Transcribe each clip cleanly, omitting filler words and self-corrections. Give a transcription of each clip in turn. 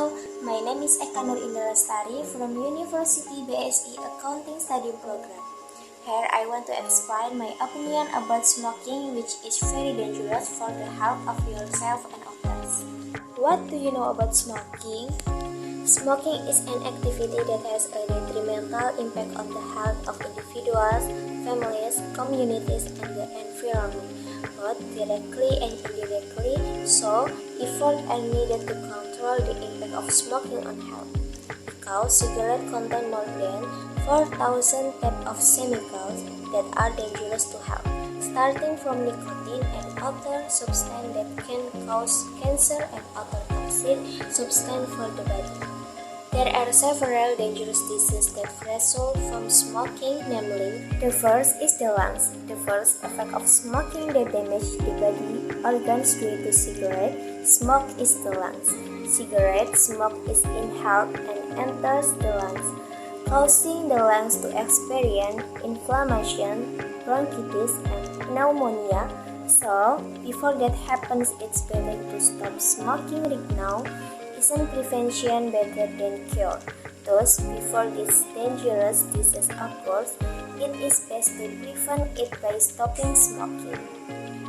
Hello, my name is Eka Nur Indah Lestari from University BSI Accounting Study Program. Here I want to explain my opinion about smoking, which is very dangerous for the health of yourself and others. What do you know about smoking? Smoking is an activity that has a detrimental impact on the health of individuals, families, communities, and the environment, both directly and indirectly, so efforts are needed to control the impact of smoking on health. Because cigarettes contain more than 4,000 types of chemicals that are dangerous to health, starting from nicotine and other substances that can cause cancer and other toxic substances for the body. There are several dangerous diseases that result from smoking, namely, the first is the lungs. The first effect of smoking that damages the body organs due to cigarette smoke is the lungs. Cigarette smoke is inhaled and enters the lungs, causing the lungs to experience inflammation, bronchitis, and pneumonia. So, before that happens, it's better to stop smoking right now. Isn't prevention better than cure? Thus, before this dangerous disease occurs, it is best to prevent it by stopping smoking.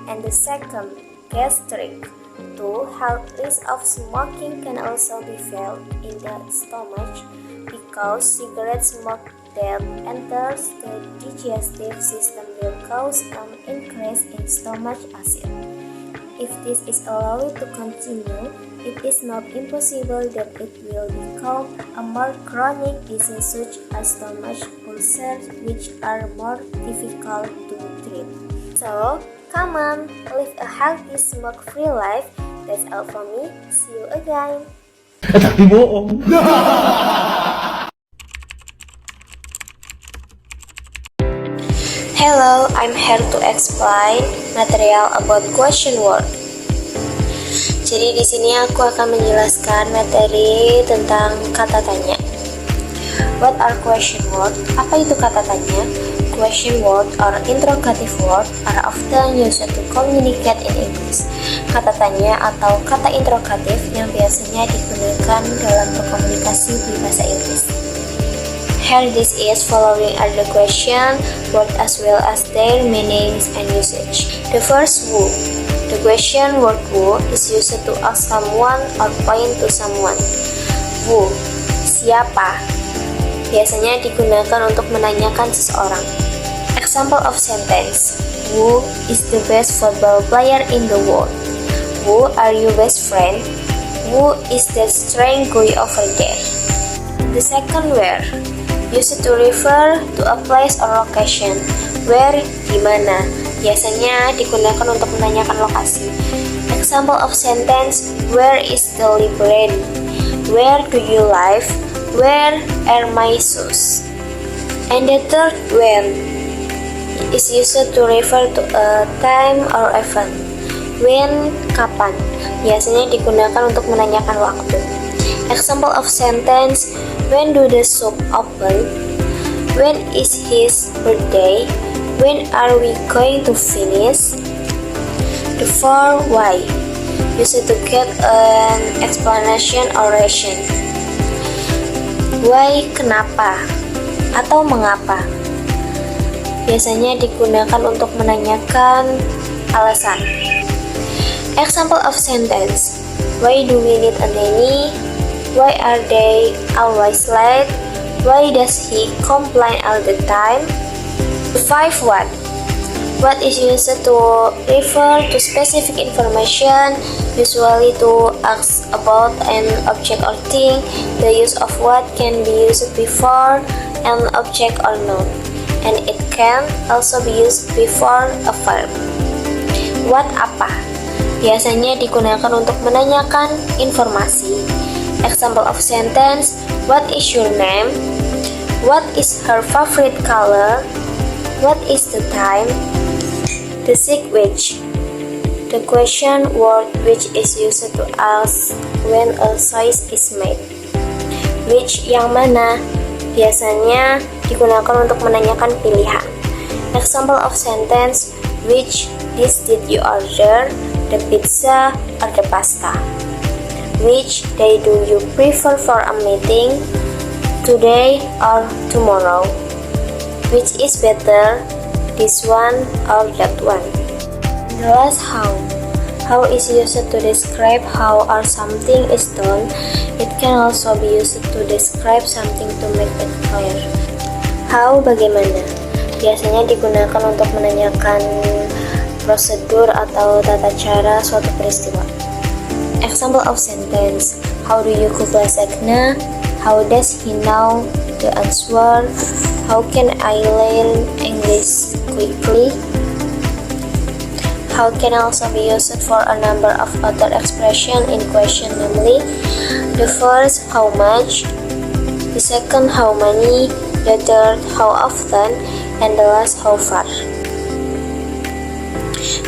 And the second, gastric. The health risk of smoking can also be felt in the stomach because cigarette smoke that enters the digestive system will cause an increase in stomach acid. If this is allowed to continue, it is not impossible that it will become a more chronic disease such as stomach ulcers, which are more difficult to treat. So, come on, live a healthy smoke-free life. That's all for me. See you again. Tapi bohong. Hello, I'm here to explain material about question word. Jadi di sini aku akan menjelaskan materi tentang kata tanya. What are question word? Apa itu kata tanya? Question word or interrogative word are often used to communicate in English. Kata tanya atau kata interrogatif yang biasanya digunakan dalam berkomunikasi di bahasa Inggris. Here this is following are the question word as well as their meanings and usage. The first, who. The question word who is used to ask someone or point to someone. Who, siapa, biasanya digunakan untuk menanyakan seseorang. Example of sentence. Who is the best football player in the world? Who are your best friend? Who is that strange guy over there? The second, where. Used to refer to a place or location. Where, di mana, biasanya digunakan untuk menanyakan lokasi. Example of sentence. Where is the library? Where do you live? Where are my shoes? And the third, when, is used to refer to a time or event. When, kapan, biasanya digunakan untuk menanyakan waktu. Example of sentence. When do the shop open? When is his birthday? When are we going to finish? The four, why, used to get an explanation or reason. Why, kenapa, atau mengapa, biasanya digunakan untuk menanyakan alasan. Example of sentence. Why do we need a nanny? Why are they always late? Why does he complain all the time? The five, what. What is used to refer to specific information, usually to ask about an object or thing. The use of what can be used before an object or noun, and it can also be used before a verb. What, apa, biasanya digunakan untuk menanyakan informasi. Example of sentence. What is your name? What is her favorite color? What is the time? The sixth, which. The question word which is used to ask when a choice is made. Which, yang mana, biasanya digunakan untuk menanyakan pilihan. Example of sentence. Which dish did you order? The pizza or the pasta? Which day do you prefer for a meeting? Today or tomorrow? Which is better, this one or that one? The last how. How is used to describe how or something is done. It can also be used to describe something to make it clear. How bagaimana? Biasanya digunakan untuk menanyakan prosedur atau tata cara suatu peristiwa. Example of sentence. How do you cook lasagna? How does he know the answer? How can I learn English quickly? How can also be used for a number of other expressions in question, namely the first, how much, the second, how many, the third, how often, and the last, how far.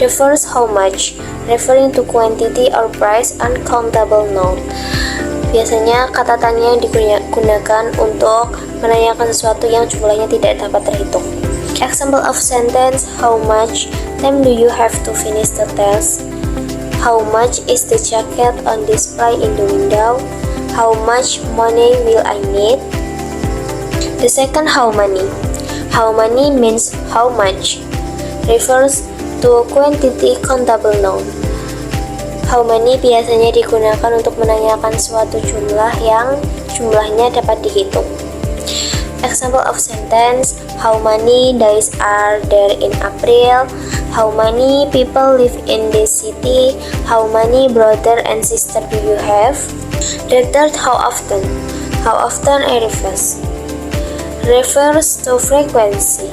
The first, how much, referring to quantity or price, uncountable noun. Biasanya kata tanya digunakan untuk menanyakan sesuatu yang jumlahnya tidak dapat terhitung. Example of sentence, how much time do you have to finish the test? How much is the jacket on display in the window? How much money will I need? The second, how many. How many means how much, refers to quantity countable noun. How many biasanya digunakan untuk menanyakan suatu jumlah yang jumlahnya dapat dihitung. Example of sentence, how many days are there in April? How many people live in this city? How many brother and sister do you have? The third, how often. How often I refers to frequency.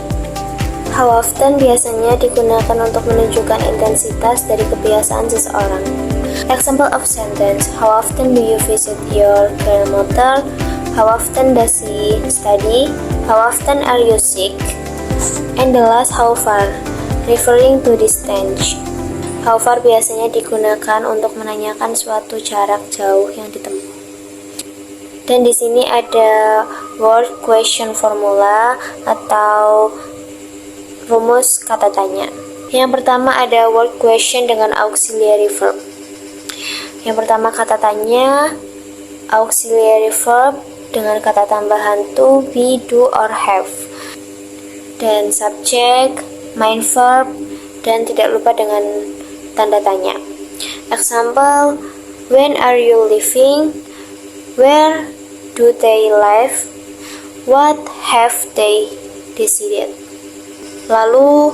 How often biasanya digunakan untuk menunjukkan intensitas dari kebiasaan seseorang. Example of sentence, how often do you visit your grandmother? How often does he study? How often are you sick? And the last, how far, referring to distance. How far biasanya digunakan untuk menanyakan suatu jarak jauh yang ditempuh. Dan di sini ada word question formula atau rumus kata tanya. Yang pertama ada word question dengan auxiliary verb. Yang pertama kata tanya, auxiliary verb dengan kata tambahan to, be, do, or have. Dan subject, main verb, dan tidak lupa dengan tanda tanya. Example, when are you leaving? Where do they live? What have they decided? Lalu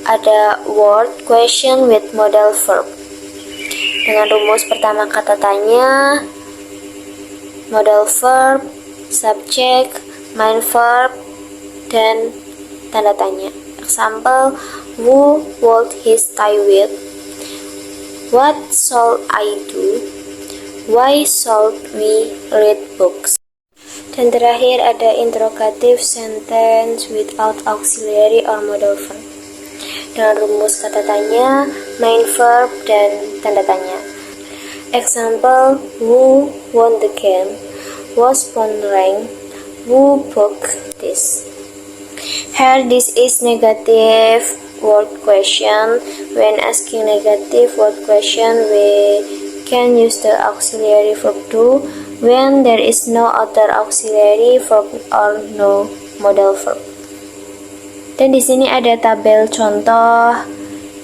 ada word question with modal verb. Dengan rumus pertama kata tanya, modal verb, subject, main verb, dan tanda tanya. Example, who would he stay with? What shall I do? Why should we read books? Dan terakhir ada interrogative sentence without auxiliary or modal verb. Dengan rumus kata tanya, main verb, dan tanda tanya. Example, who won the game? Was phone rang? Who booked this? Here this is negative word question. When asking negative word question, we can use the auxiliary verb do when there is no other auxiliary verb or no modal verb. Dan di sini ada tabel contoh.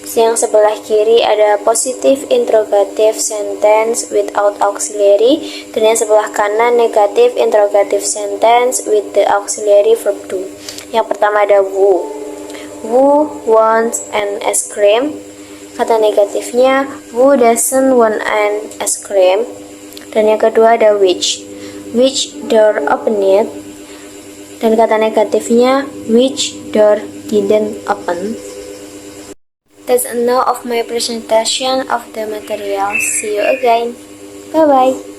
Yang sebelah kiri ada positive interrogative sentence without auxiliary, dan yang sebelah kanan negative interrogative sentence with the auxiliary verb do. Yang pertama ada who. Who wants an ice cream? Kata negatifnya, who doesn't want an ice cream? Dan yang kedua ada which. Which door opened? Dan kata negatifnya, which door didn't open? That's enough of my presentation of the material. See you again. Bye-bye.